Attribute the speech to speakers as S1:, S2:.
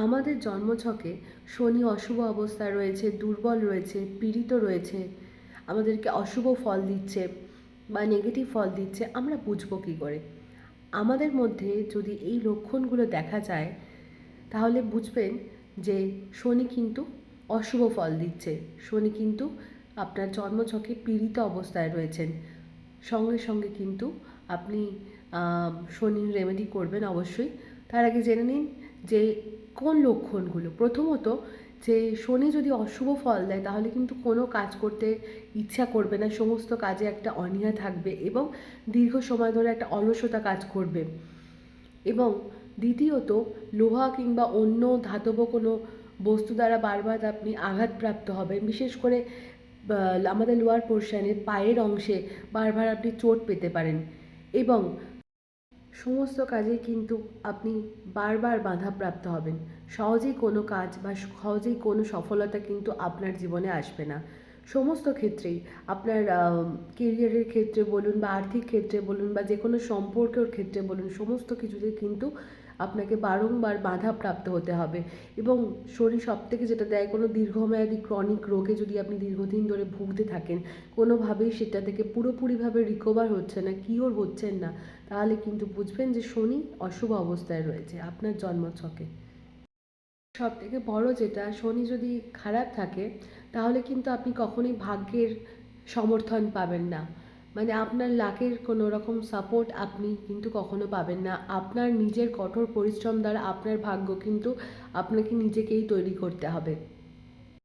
S1: আমাদের জন্মছকে শনি অশুভ অবস্থায় রয়েছে, দুর্বল রয়েছে, পীড়িত রয়েছে, আমাদেরকে অশুভ ফল দিচ্ছে বা নেগেটিভ ফল দিচ্ছে, আমরা বুঝবো কী করে? আমাদের মধ্যে যদি এই লক্ষণগুলো দেখা যায় তাহলে বুঝবেন যে শনি কিন্তু অশুভ ফল দিচ্ছে, শনি কিন্তু আপনার জন্মছকে পীড়িত অবস্থায় রয়েছেন। সঙ্গে সঙ্গে কিন্তু আপনি শনির রেমেডি করবেন অবশ্যই। তার আগে জেনে নিন যে কোন লক্ষণগুলো। প্রথমত, যে শনি যদি অশুভ ফল দেয় তাহলে কিন্তু কোনো কাজ করতে ইচ্ছা করবে না, সমস্ত কাজে একটা অনীহা থাকবে এবং দীর্ঘ সময় ধরে একটা অলসতা কাজ করবে। এবং দ্বিতীয়ত, লোহা কিংবা অন্য ধাতব কোনো বস্তু দ্বারা বারবার আপনি আঘাতপ্রাপ্ত হবেন, বিশেষ করে আমাদের লোয়ার পোর্শনে পায়ের অংশে বারবার আপনি চোট পেতে পারেন এবং সমস্ত কাজে কিন্তু আপনি বারবার বাধাপ্রাপ্ত হবেন। সহজেই কোনো কাজ বা সহজেই কোনো সফলতা কিন্তু আপনার জীবনে আসবে না। সমস্ত ক্ষেত্রেই আপনার কেরিয়ারের ক্ষেত্রে বলুন বা আর্থিক ক্ষেত্রে বলুন বা যে কোনো সম্পর্কের ক্ষেত্রে বলুন, সমস্ত কিছুতে কিন্তু আপনাকে বারংবার বাধাপ্রাপ্ত হতে হবে। এবং শনি সবথেকে যেটা দেয়, কোনো দীর্ঘমেয়াদী ক্রনিক রোগে যদি আপনি দীর্ঘদিন ধরে ভুগতে থাকেন, কোনোভাবেই সেটা থেকে পুরোপুরিভাবে রিকভার হচ্ছে না, কিওর হচ্ছেন না, তাহলে কিন্তু বুঝবেন যে শনি অশুভ অবস্থায় রয়েছে আপনার জন্মছকে। সবথেকে বড় যেটা, শনি যদি খারাপ থাকে তাহলে কিন্তু আপনি কখনোই ভাগ্যের সমর্থন পাবেন না। মানে আপনার লাকের কোনো রকম সাপোর্ট আপনি কিন্তু কখনো পাবেন না। আপনার নিজের কঠোর পরিশ্রম দ্বারা আপনার ভাগ্য কিন্তু আপনাকে নিজেকেই তৈরি করতে হবে।